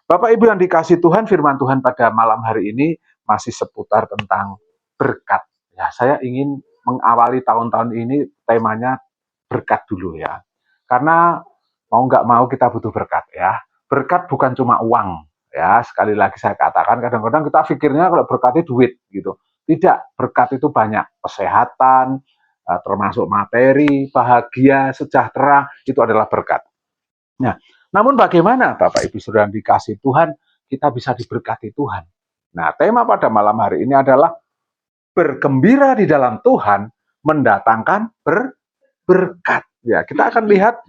Bapak Ibu yang dikasih Tuhan, firman Tuhan pada malam hari ini masih seputar tentang berkat. Ya, saya ingin mengawali tahun-tahun ini temanya berkat dulu ya. Karena mau nggak mau kita butuh berkat ya. Berkat bukan cuma uang ya. Sekali lagi saya katakan, kadang-kadang kita pikirnya kalau berkat itu duit gitu. Tidak, berkat itu banyak. Kesehatan, termasuk materi, bahagia, sejahtera, itu adalah berkat. Nah, namun bagaimana Bapak Ibu Saudara yang dikasih Tuhan, kita bisa diberkati Tuhan. Nah, tema pada malam hari ini adalah bergembira di dalam Tuhan mendatangkan berkat. Ya, kita akan lihat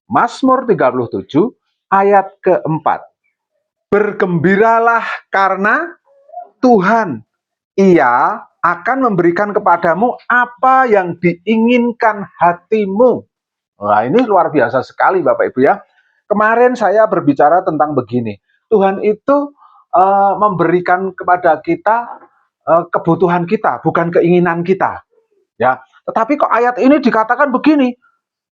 Mazmur 37 ayat keempat. Bergembiralah karena Tuhan, Ia akan memberikan kepadamu apa yang diinginkan hatimu. Nah, ini luar biasa sekali Bapak Ibu ya. Kemarin saya berbicara tentang begini. Tuhan itu memberikan kepada kita kebutuhan kita, bukan keinginan kita. Ya, tetapi kok ayat ini dikatakan begini,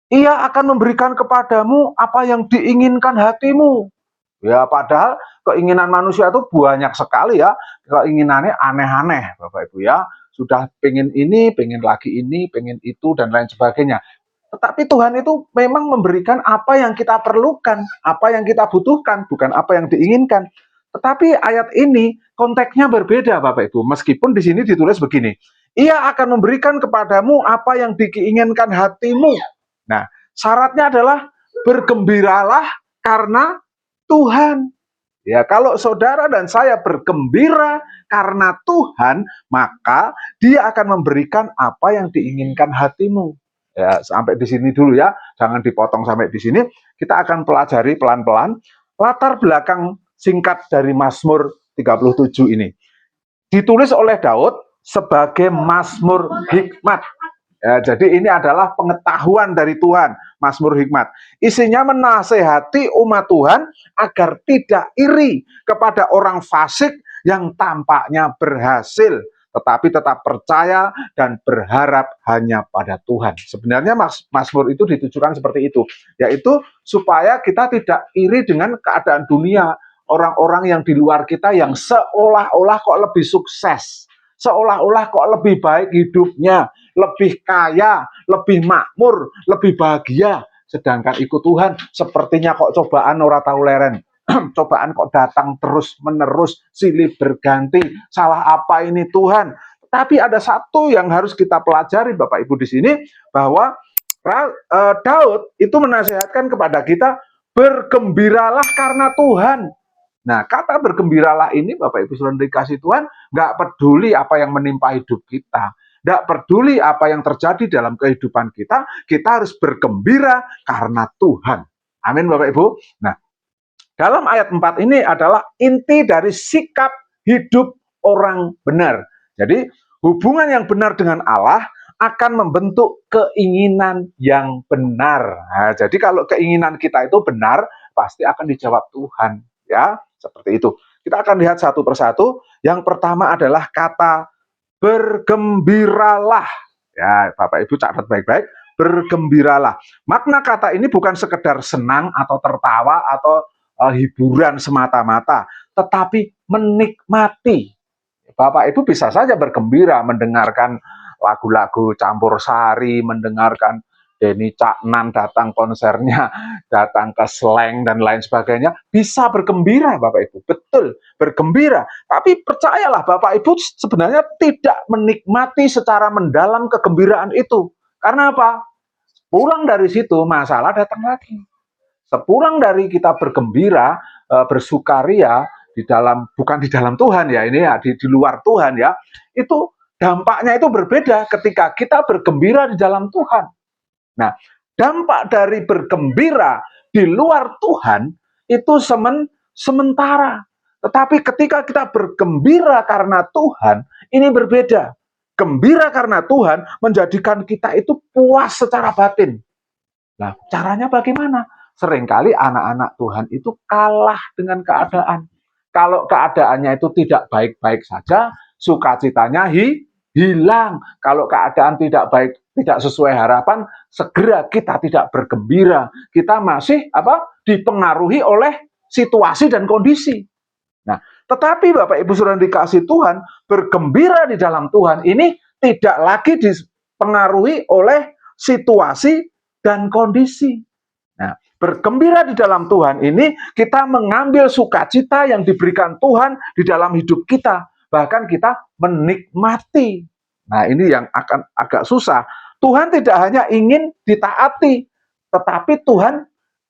Ia akan memberikan kepadamu apa yang diinginkan hatimu. Ya, padahal keinginan manusia itu banyak sekali ya. Keinginannya aneh-aneh, Bapak Ibu ya. Sudah pengen ini, pengen lagi ini, pengen itu, dan lain sebagainya. Tetapi Tuhan itu memang memberikan apa yang kita perlukan, apa yang kita butuhkan, bukan apa yang diinginkan. Tetapi ayat ini konteksnya berbeda, Bapak Ibu. Meskipun di sini ditulis begini, Ia akan memberikan kepadamu apa yang diinginkan hatimu. Nah, syaratnya adalah bergembiralah karena Tuhan. Ya, kalau saudara dan saya bergembira karena Tuhan, maka Dia akan memberikan apa yang diinginkan hatimu. Ya, sampai di sini dulu ya, jangan dipotong sampai di sini. Kita akan pelajari pelan-pelan latar belakang singkat dari Mazmur 37 ini. Ditulis oleh Daud sebagai Mazmur hikmat. Ya, jadi ini adalah pengetahuan dari Tuhan, Mazmur hikmat. Isinya menasehati umat Tuhan agar tidak iri kepada orang fasik yang tampaknya berhasil, tetapi tetap percaya dan berharap hanya pada Tuhan. Sebenarnya Mazmur itu ditujukan seperti itu, yaitu supaya kita tidak iri dengan keadaan dunia, orang-orang yang di luar kita yang seolah-olah kok lebih sukses, seolah-olah kok lebih baik hidupnya, lebih kaya, lebih makmur, lebih bahagia. Sedangkan ikut Tuhan, sepertinya kok cobaan ora tahu leren. Cobaan kok datang terus-menerus, silih berganti. Salah apa ini Tuhan? Tapi ada satu yang harus kita pelajari Bapak Ibu di sini, bahwa Daud itu menasihatkan kepada kita, bergembiralah karena Tuhan. Nah, kata bergembiralah ini Bapak Ibu Saudara dikasih Tuhan, nggak peduli apa yang menimpa hidup kita. Tidak peduli apa yang terjadi dalam kehidupan kita harus bergembira karena Tuhan. Amin Bapak Ibu. Nah, dalam ayat 4 ini adalah inti dari sikap hidup orang benar. Jadi, hubungan yang benar dengan Allah akan membentuk keinginan yang benar. Nah, jadi kalau keinginan kita itu benar, pasti akan dijawab Tuhan. Ya, seperti itu. Kita akan lihat satu persatu. Yang pertama adalah kata bergembiralah. Ya, Bapak Ibu catat baik-baik, bergembiralah. Makna kata ini bukan sekedar senang atau tertawa atau hiburan semata-mata, tetapi menikmati. Bapak Ibu bisa saja bergembira mendengarkan lagu-lagu campur sari, mendengarkan Denny Caknan datang konsernya, datang ke Slank dan lain sebagainya, bisa bergembira Bapak Ibu, betul, bergembira. Tapi percayalah Bapak Ibu sebenarnya tidak menikmati secara mendalam kegembiraan itu. Karena apa? Pulang dari situ masalah datang lagi. Sepulang dari kita bergembira, bersukaria di dalam, bukan di dalam Tuhan ya, ini ya di luar Tuhan ya, itu dampaknya itu berbeda ketika kita bergembira di dalam Tuhan. Nah, dampak dari bergembira di luar Tuhan itu sementara. Tetapi ketika kita bergembira karena Tuhan, ini berbeda. Gembira karena Tuhan menjadikan kita itu puas secara batin. Nah, caranya bagaimana? Seringkali anak-anak Tuhan itu kalah dengan keadaan. Kalau keadaannya itu tidak baik-baik saja, sukacitanya hilang. Kalau keadaan tidak baik, tidak sesuai harapan, segera kita tidak bergembira. Kita masih dipengaruhi oleh situasi dan kondisi. Nah, tetapi Bapak Ibu Saudara dikasih Tuhan, bergembira di dalam Tuhan ini tidak lagi dipengaruhi oleh situasi dan kondisi. Nah, bergembira di dalam Tuhan ini kita mengambil sukacita yang diberikan Tuhan di dalam hidup kita. Bahkan kita menikmati. Nah, ini yang akan agak susah. Tuhan tidak hanya ingin ditaati, tetapi Tuhan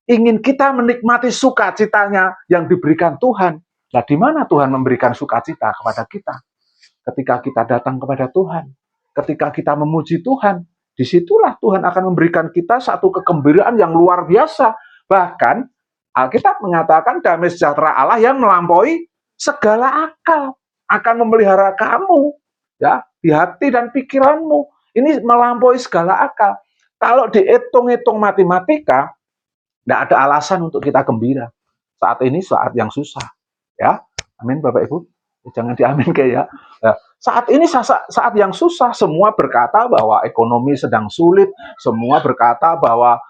ingin kita menikmati sukacitanya yang diberikan Tuhan. Nah, di mana Tuhan memberikan sukacita kepada kita? Ketika kita datang kepada Tuhan, ketika kita memuji Tuhan, disitulah Tuhan akan memberikan kita satu kegembiraan yang luar biasa. Bahkan Alkitab mengatakan damai sejahtera Allah yang melampaui segala akal akan memelihara kamu, ya, di hati dan pikiranmu. Ini melampaui segala akal. Kalau dihitung-hitung matematika, tidak ada alasan untuk kita gembira. Saat ini saat yang susah. Ya, amin Bapak Ibu. Jangan diamin kayak ya. Saat ini saat yang susah, semua berkata bahwa ekonomi sedang sulit, semua berkata bahwa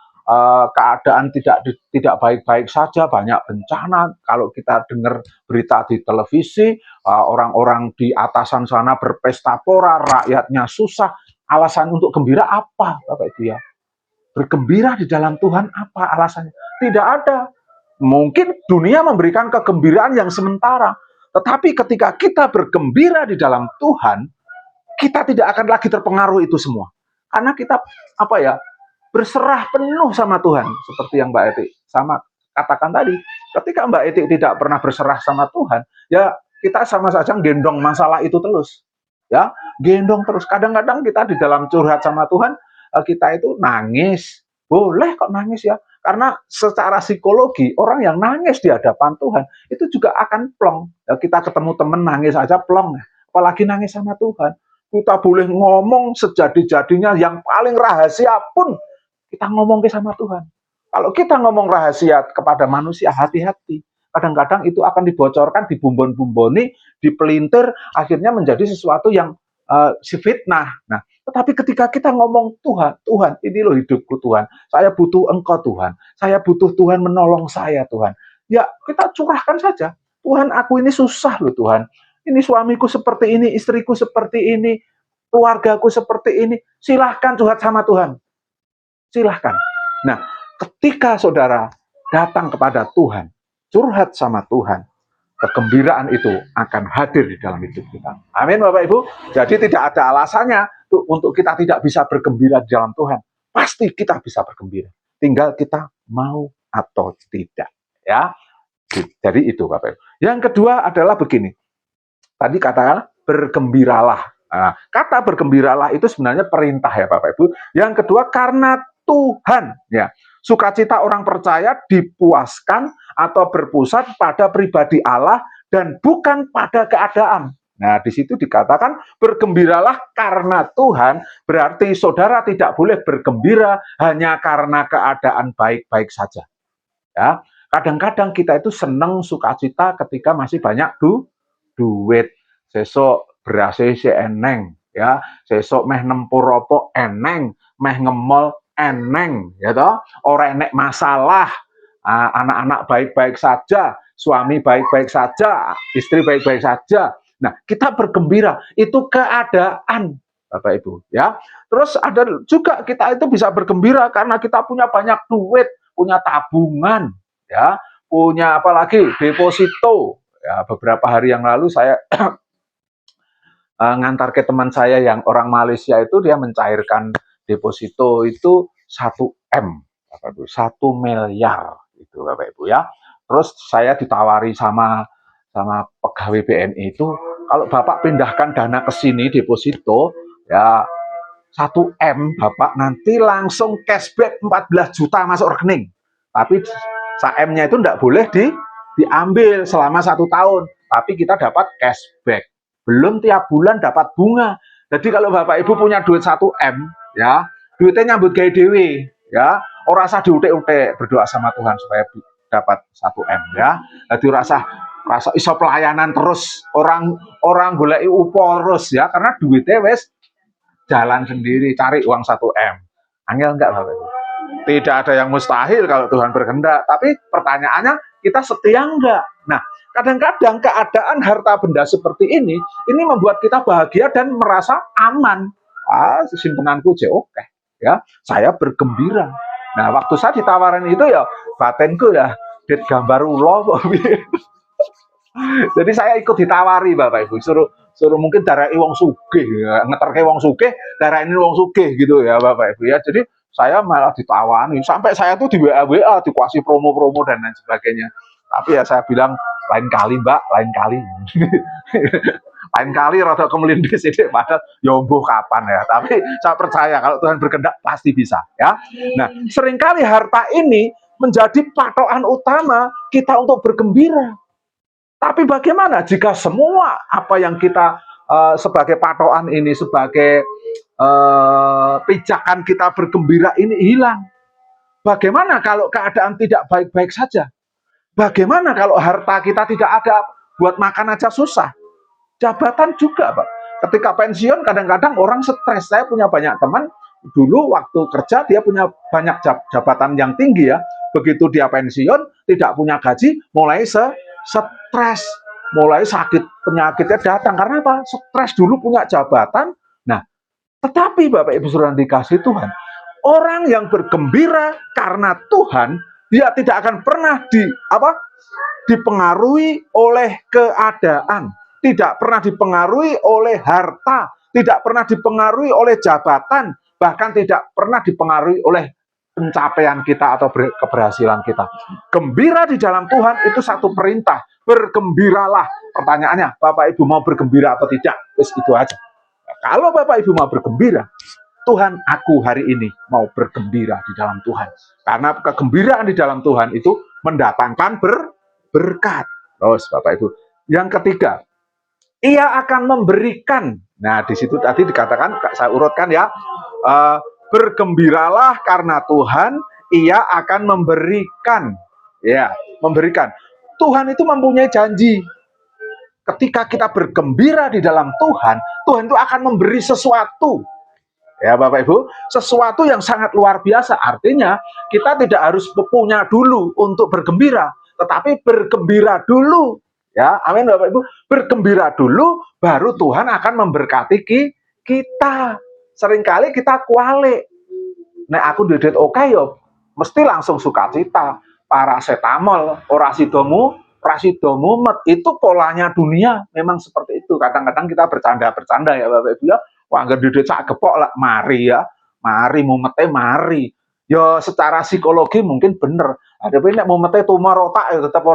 keadaan tidak baik-baik saja, banyak bencana. Kalau kita dengar berita di televisi, orang-orang di atasan sana berpesta pora, rakyatnya susah. Alasan untuk gembira apa, Bapak Ibu ya? Bergembira di dalam Tuhan apa alasannya? Tidak ada. Mungkin dunia memberikan kegembiraan yang sementara, tetapi ketika kita bergembira di dalam Tuhan, kita tidak akan lagi terpengaruh itu semua. Karena kita berserah penuh sama Tuhan, seperti yang Mbak Eti sama katakan tadi. Ketika Mbak Eti tidak pernah berserah sama Tuhan, ya kita sama saja gendong masalah itu terus. Ya, gendong terus. Kadang-kadang kita di dalam curhat sama Tuhan, kita itu nangis. Boleh kok nangis ya. Karena secara psikologi, orang yang nangis di hadapan Tuhan, itu juga akan plong. Ya, kita ketemu teman nangis aja plong. Apalagi nangis sama Tuhan. Kita boleh ngomong sejadi-jadinya yang paling rahasia pun, kita ngomong sama Tuhan. Kalau kita ngomong rahasia kepada manusia, hati-hati. Kadang-kadang itu akan dibocorkan, dibumbon-bumboni, dipelintir, akhirnya menjadi sesuatu yang fitnah. Nah, tetapi ketika kita ngomong Tuhan, ini loh hidupku Tuhan. Saya butuh Engkau Tuhan. Saya butuh Tuhan menolong saya Tuhan. Ya, kita curahkan saja. Tuhan, aku ini susah loh Tuhan. Ini suamiku seperti ini, istriku seperti ini, keluargaku seperti ini. Silahkan curhat sama Tuhan. Silahkan. Nah, ketika saudara datang kepada Tuhan, curhat sama Tuhan, kegembiraan itu akan hadir di dalam hidup kita. Amin Bapak Ibu. Jadi tidak ada alasannya untuk kita tidak bisa bergembira di dalam Tuhan. Pasti kita bisa bergembira. Tinggal kita mau atau tidak. Ya. Jadi itu Bapak Ibu. Yang kedua adalah begini. Tadi katakan bergembiralah. Nah, kata bergembiralah itu sebenarnya perintah ya Bapak Ibu. Yang kedua karena Tuhan, ya. Sukacita orang percaya dipuaskan atau berpusat pada pribadi Allah dan bukan pada keadaan. Nah, di situ dikatakan bergembiralah karena Tuhan, berarti saudara tidak boleh bergembira hanya karena keadaan baik-baik saja. Ya, kadang-kadang kita itu senang sukacita ketika masih banyak duit. Sesok berase si eneng, ya. Sesok meh nempur opo eneng, meh ngemol eneng, ya toh. Ora enek masalah. Anak-anak baik-baik saja, suami baik-baik saja, istri baik-baik saja. Nah, kita bergembira, itu keadaan, Bapak Ibu, ya. Terus ada juga kita itu bisa bergembira karena kita punya banyak duit, punya tabungan, ya, punya apalagi deposito. Ya, beberapa hari yang lalu saya ngantar ke teman saya yang orang Malaysia itu dia mencairkan deposito itu 1 M, 1 miliar itu Bapak Ibu ya. Terus saya ditawari sama pegawai BNI itu, kalau Bapak pindahkan dana ke sini deposito ya 1 M, Bapak nanti langsung cashback 14 juta masuk rekening. Tapi 1 M-nya itu tidak boleh diambil selama 1 tahun, tapi kita dapat cashback. Belum tiap bulan dapat bunga. Jadi kalau Bapak Ibu punya duit 1 M, ya, duitnya nyambut gawe dewe, ya. Ora usah diutek-utek, berdoa sama Tuhan supaya dapat 1 M, ya. Jadi rasa iso pelayanan terus, orang goleki upo terus, ya, karena duitnya wes jalan sendiri, cari uang 1 M. Angel enggak Bapak Ibu? Tidak ada yang mustahil kalau Tuhan berkehendak. Tapi pertanyaannya, kita setia enggak? Nah, kadang-kadang keadaan harta benda seperti ini membuat kita bahagia dan merasa aman. Simpenanku oke, ya, saya bergembira. Nah, waktu saya ditawarin itu ya, batinku ya, dit gambar ulo. Jadi saya ikut ditawari Bapak Ibu, suruh mungkin darah wong sugih, ya, ngeterke wong sugih, darah ini wong sugih gitu ya Bapak Ibu ya. Jadi saya malah ditawani, sampai saya tuh di WA dikasih promo-promo dan lain sebagainya. Tapi ya saya bilang lain kali Mbak, lain kali. Lain kali rada kemelindis ini padahal yombo kapan ya. Tapi saya percaya kalau Tuhan berkehendak pasti bisa ya. Nah, seringkali harta ini menjadi patokan utama kita untuk bergembira. Tapi bagaimana jika semua apa yang kita sebagai patokan ini, sebagai pijakan kita bergembira ini hilang? Bagaimana kalau keadaan tidak baik-baik saja? Bagaimana kalau harta kita tidak ada, buat makan aja susah? Jabatan juga, Pak. Ketika pensiun kadang-kadang orang stres. Saya punya banyak teman, dulu waktu kerja dia punya banyak jabatan yang tinggi ya. Begitu dia pensiun, tidak punya gaji, mulai stres, mulai sakit, penyakitnya datang. Karena apa? Stres dulu punya jabatan. Nah, tetapi Bapak Ibu Saudara dikasih Tuhan, orang yang bergembira karena Tuhan, dia tidak akan pernah dipengaruhi oleh keadaan, tidak pernah dipengaruhi oleh harta, tidak pernah dipengaruhi oleh jabatan, bahkan tidak pernah dipengaruhi oleh pencapaian kita atau keberhasilan kita. Gembira di dalam Tuhan itu satu perintah, bergembiralah. Pertanyaannya, Bapak Ibu mau bergembira atau tidak? Wes itu aja. Kalau Bapak Ibu mau bergembira, Tuhan, aku hari ini mau bergembira di dalam Tuhan. Karena kegembiraan di dalam Tuhan itu mendatangkan berkat. Terus Bapak Ibu. Yang ketiga, ia akan memberikan. Nah, di situ tadi dikatakan, saya urutkan ya, bergembiralah karena Tuhan, ia akan memberikan. Ya, memberikan. Tuhan itu mempunyai janji. Ketika kita bergembira di dalam Tuhan, Tuhan itu akan memberi sesuatu. Ya Bapak Ibu, sesuatu yang sangat luar biasa. Artinya kita tidak harus punya dulu untuk bergembira, tetapi bergembira dulu. Ya, amin Bapak Ibu. Bergembira dulu, baru Tuhan akan memberkati kita. Seringkali kita kualik. Nek aku duit oke yo, mesti langsung sukacita. Paracetamol, orasido mumet, itu polanya dunia memang seperti itu. Kadang-kadang kita bercanda-bercanda ya Bapak Ibu ya. Wah, nggak duit sak gepok lah, mari ya. Mari mumete mari. Ya secara psikologi mungkin bener. Ada nek mumete tumor otak ya tetap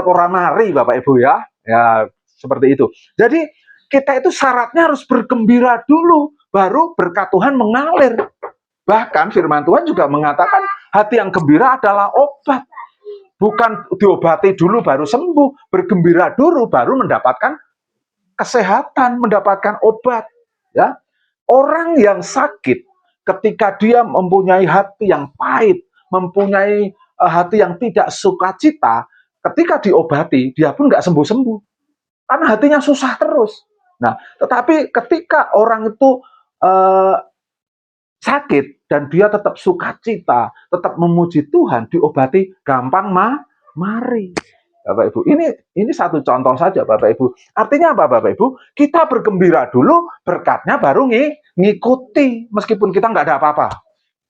ora mari Bapak Ibu ya. Ya, seperti itu. Jadi kita itu syaratnya harus bergembira dulu, baru berkat Tuhan mengalir. Bahkan firman Tuhan juga mengatakan hati yang gembira adalah obat. Bukan diobati dulu baru sembuh, bergembira dulu baru mendapatkan kesehatan, mendapatkan obat. Ya, orang yang sakit ketika dia mempunyai hati yang pahit, mempunyai hati yang tidak sukacita, ketika diobati dia pun nggak sembuh-sembuh, karena hatinya susah terus. Nah, tetapi ketika orang itu sakit dan dia tetap sukacita, tetap memuji Tuhan, diobati gampang mari. Bapak Ibu, ini satu contoh saja Bapak Ibu. Artinya apa Bapak Ibu? Kita bergembira dulu, berkatnya baru ngikuti. Meskipun kita nggak ada apa-apa.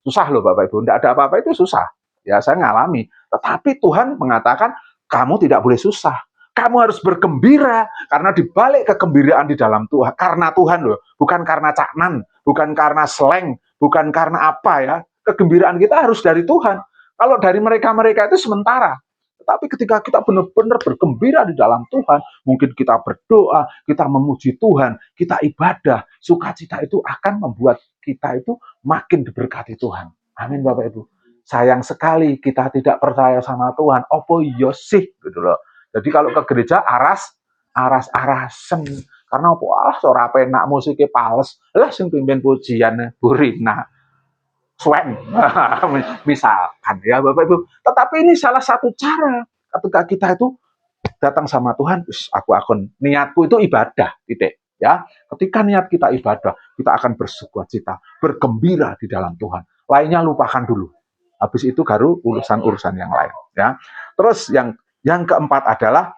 Susah loh Bapak Ibu, nggak ada apa-apa itu susah. Ya saya ngalami. Tetapi Tuhan mengatakan, kamu tidak boleh susah. Kamu harus bergembira, karena dibalik kegembiraan di dalam Tuhan, karena Tuhan loh, bukan karena caknan, bukan karena slang, bukan karena apa ya. Kegembiraan kita harus dari Tuhan. Kalau dari mereka-mereka itu sementara. Tapi ketika kita benar-benar bergembira di dalam Tuhan, mungkin kita berdoa, kita memuji Tuhan, kita ibadah, sukacita itu akan membuat kita itu makin diberkati Tuhan. Amin Bapak Ibu. Sayang sekali kita tidak percaya sama Tuhan. Opo iya sih gitu loh. Jadi kalau ke gereja aras-arasen. Karena opo ora penak musiknya pales. Lah sing pimpin pujian Burina. Swen, misalkan ya Bapak Ibu. Tetapi ini salah satu cara ketika kita itu datang sama Tuhan, aku akun niatku itu ibadah, titik. Ya, ketika niat kita ibadah, kita akan bersukacita, bergembira di dalam Tuhan. Lainnya lupakan dulu. Habis itu baru urusan-urusan yang lain. Ya, terus yang keempat adalah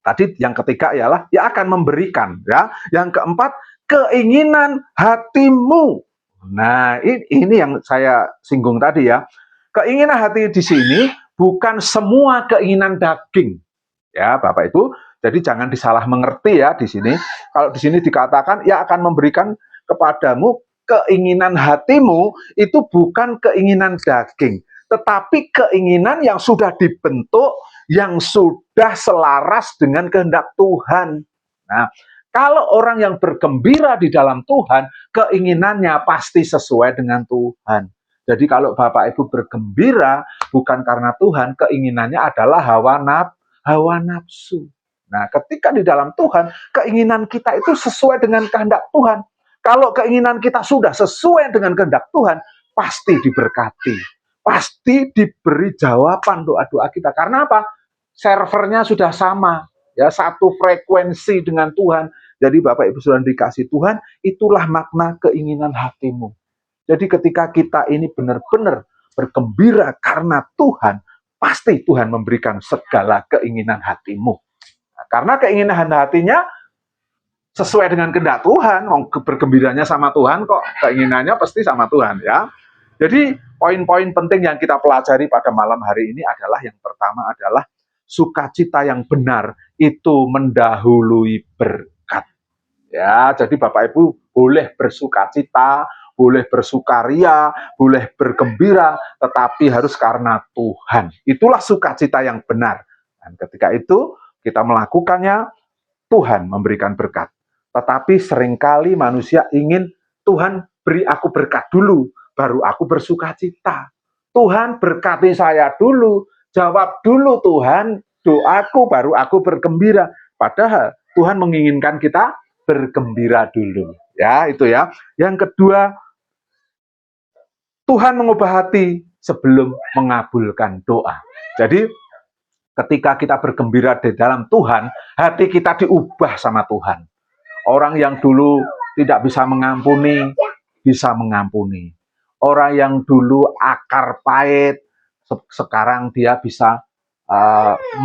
tadi yang ketiga ialah dia akan memberikan. Ya, yang keempat keinginan hatimu. Nah, ini yang saya singgung tadi ya. Keinginan hati di sini bukan semua keinginan daging. Ya, Bapak Ibu, jadi jangan disalah mengerti ya di sini. Kalau di sini dikatakan ia akan memberikan kepadamu keinginan hatimu, itu bukan keinginan daging, tetapi keinginan yang sudah dibentuk, yang sudah selaras dengan kehendak Tuhan. Nah, kalau orang yang bergembira di dalam Tuhan, keinginannya pasti sesuai dengan Tuhan. Jadi kalau Bapak Ibu bergembira bukan karena Tuhan, keinginannya adalah hawa nafsu. Nah, ketika di dalam Tuhan, keinginan kita itu sesuai dengan kehendak Tuhan. Kalau keinginan kita sudah sesuai dengan kehendak Tuhan, pasti diberkati. Pasti diberi jawaban doa-doa kita. Karena apa? Servernya sudah sama. Ya, satu frekuensi dengan Tuhan. Jadi Bapak Ibu sudah dikasih Tuhan, itulah makna keinginan hatimu. Jadi ketika kita ini benar-benar bergembira karena Tuhan, pasti Tuhan memberikan segala keinginan hatimu. Nah, karena keinginan hatinya sesuai dengan kehendak Tuhan, bergembiranya sama Tuhan kok, keinginannya pasti sama Tuhan ya. Jadi poin-poin penting yang kita pelajari pada malam hari ini adalah yang pertama adalah sukacita yang benar itu mendahului berkat. Ya, jadi Bapak Ibu boleh bersukacita, boleh bersukaria, boleh bergembira, tetapi harus karena Tuhan. Itulah sukacita yang benar. Dan ketika itu kita melakukannya, Tuhan memberikan berkat. Tetapi seringkali manusia ingin Tuhan beri aku berkat dulu, baru aku bersukacita. Tuhan berkati saya dulu, jawab dulu Tuhan doaku, baru aku bergembira. Padahal Tuhan menginginkan kita bergembira dulu. Ya, itu ya. Yang kedua, Tuhan mengubah hati sebelum mengabulkan doa. Jadi ketika kita bergembira di dalam Tuhan, hati kita diubah sama Tuhan. Orang yang dulu tidak bisa mengampuni, bisa mengampuni. Orang yang dulu akar pahit, sekarang dia bisa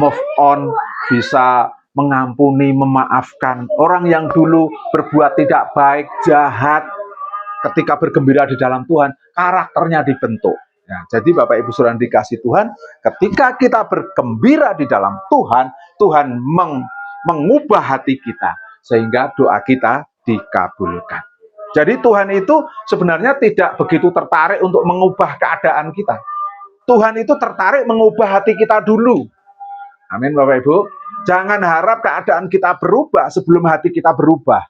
move on, bisa mengampuni, memaafkan. Orang yang dulu berbuat tidak baik, jahat, ketika bergembira di dalam Tuhan, karakternya dibentuk. Nah, jadi Bapak Ibu Saudara dikasih Tuhan, ketika kita bergembira di dalam Tuhan, Tuhan mengubah hati kita, sehingga doa kita dikabulkan. Jadi Tuhan itu sebenarnya tidak begitu tertarik untuk mengubah keadaan kita. Tuhan itu tertarik mengubah hati kita dulu. Amin Bapak Ibu. Jangan harap keadaan kita berubah sebelum hati kita berubah.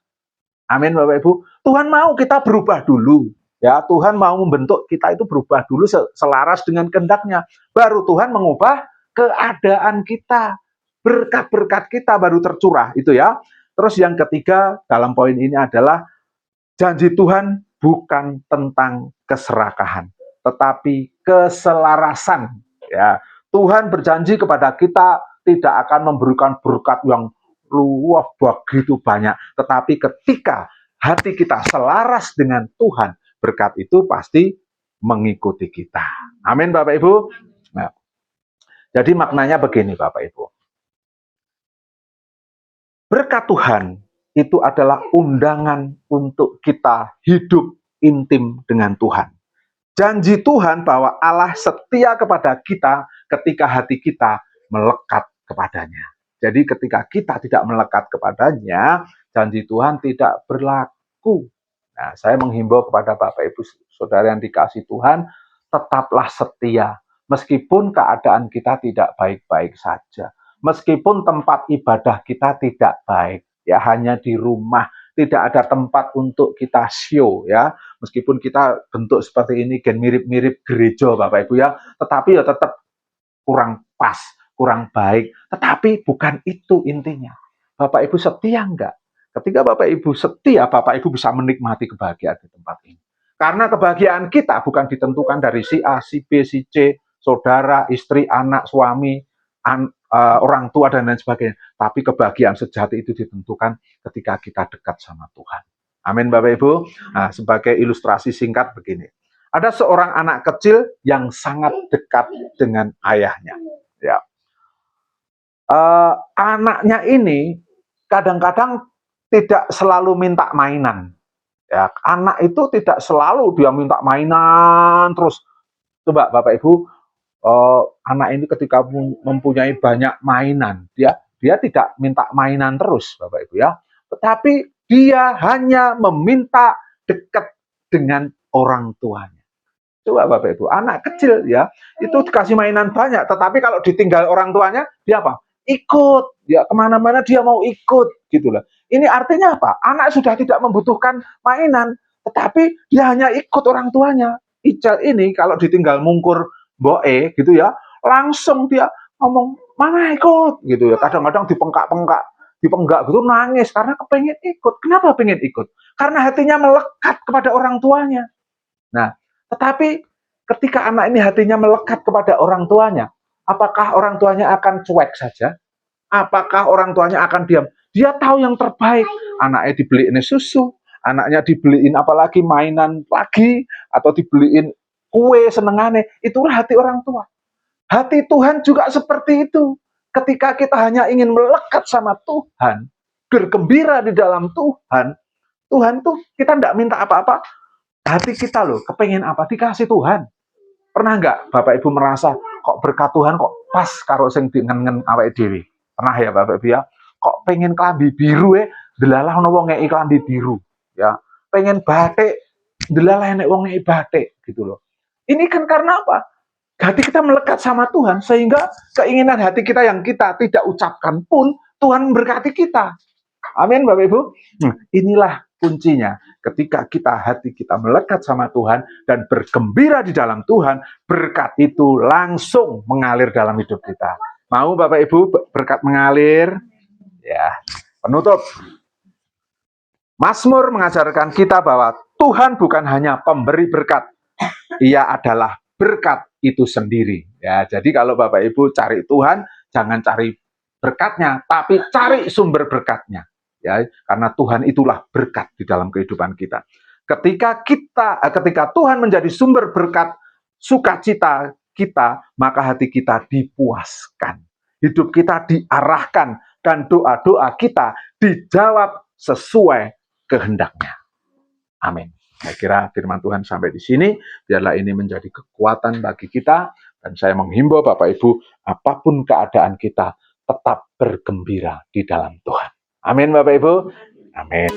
Amin Bapak Ibu. Tuhan mau kita berubah dulu. Ya, Tuhan mau membentuk kita itu berubah dulu selaras dengan kehendaknya. Baru Tuhan mengubah keadaan kita. Berkat-berkat kita baru tercurah, itu ya. Terus yang ketiga dalam poin ini adalah janji Tuhan bukan tentang keserakahan, tetapi keselarasan. Ya, Tuhan berjanji kepada kita tidak akan memberikan berkat yang luas begitu banyak, tetapi ketika hati kita selaras dengan Tuhan, berkat itu pasti mengikuti kita. Amin Bapak Ibu. Nah, jadi maknanya begini Bapak Ibu. Berkat Tuhan itu adalah undangan untuk kita hidup intim dengan Tuhan. Janji Tuhan bahwa Allah setia kepada kita ketika hati kita melekat kepadanya. Jadi ketika kita tidak melekat kepadanya, janji Tuhan tidak berlaku. Nah, saya menghimbau kepada Bapak Ibu Saudara yang dikasih Tuhan, tetaplah setia. Meskipun keadaan kita tidak baik-baik saja. Meskipun tempat ibadah kita tidak baik, ya hanya di rumah, tidak ada tempat untuk kita show, ya. Meskipun kita bentuk seperti ini, kan mirip-mirip gereja, Bapak Ibu ya, tetapi ya tetap kurang pas, kurang baik. Tetapi bukan itu intinya. Bapak Ibu setia enggak? Ketika Bapak Ibu setia, Bapak Ibu bisa menikmati kebahagiaan di tempat ini. Karena kebahagiaan kita bukan ditentukan dari si A, si B, si C, saudara, istri, anak, suami, orang tua dan lain sebagainya. Tapi kebahagiaan sejati itu ditentukan ketika kita dekat sama Tuhan. Amin Bapak Ibu. Nah, sebagai ilustrasi singkat begini. Ada seorang anak kecil yang sangat dekat dengan ayahnya. Ya. Anaknya ini kadang-kadang tidak selalu minta mainan. Ya, anak itu tidak selalu dia minta mainan terus. Coba Bapak Ibu, anak ini ketika mempunyai banyak mainan, dia tidak minta mainan terus, Bapak Ibu ya. Tetapi dia hanya meminta dekat dengan orang tuanya. Coba Bapak Ibu, anak kecil ya, itu dikasih mainan banyak, tetapi kalau ditinggal orang tuanya, dia apa? Ikut, ya kemana-mana dia mau ikut, gitu loh. Ini artinya apa? Anak sudah tidak membutuhkan mainan, tetapi dia hanya ikut orang tuanya. Ical ini kalau ditinggal mungkur boe, gitu ya, langsung dia ngomong, mana ikut, gitu ya. Kadang-kadang dipenggak gitu, nangis karena kepengen ikut. Kenapa pengen ikut? Karena hatinya melekat kepada orang tuanya. Nah, tetapi ketika anak ini hatinya melekat kepada orang tuanya, apakah orang tuanya akan cuek saja? Apakah orang tuanya akan diam? Dia tahu yang terbaik. Anaknya dibeliin susu, anaknya dibeliin apalagi mainan lagi, atau dibeliin kue senengane. Itulah hati orang tua. Hati Tuhan juga seperti itu. Ketika kita hanya ingin melekat sama Tuhan, bergembira di dalam Tuhan, Tuhan tuh kita tidak minta apa-apa, hati kita loh, kepengen apa, dikasih Tuhan. Pernah nggak Bapak Ibu merasa, kok berkat Tuhan kok pas karo sing dingen-ngen awake dhewe? Pernah ya Bapak Ibu ya? Kok pengen klambi biru delalah ono wong ngeki klambi biru. Ya, pengen batik, delalah enek wong ngeki batik gitu loh. Ini kan karena apa? Hati kita melekat sama Tuhan, sehingga keinginan hati kita yang kita tidak ucapkan pun, Tuhan memberkati kita. Amin Bapak Ibu. Inilah kuncinya. Ketika hati kita melekat sama Tuhan dan bergembira di dalam Tuhan, berkat itu langsung mengalir dalam hidup kita. Mau Bapak Ibu berkat mengalir? Ya. Penutup. Mazmur mengajarkan kita bahwa Tuhan bukan hanya pemberi berkat, Ia adalah berkat itu sendiri. Ya, jadi kalau Bapak Ibu cari Tuhan, jangan cari berkatnya, tapi cari sumber berkatnya. Ya, karena Tuhan itulah berkat di dalam kehidupan kita. Ketika Tuhan menjadi sumber berkat sukacita kita, maka hati kita dipuaskan. Hidup kita diarahkan dan doa-doa kita dijawab sesuai kehendaknya. Amin. Saya kira firman Tuhan sampai di sini, biarlah ini menjadi kekuatan bagi kita, dan saya menghimbau Bapak Ibu, apapun keadaan kita, tetap bergembira di dalam Tuhan. Amin Bapak Ibu. Amin.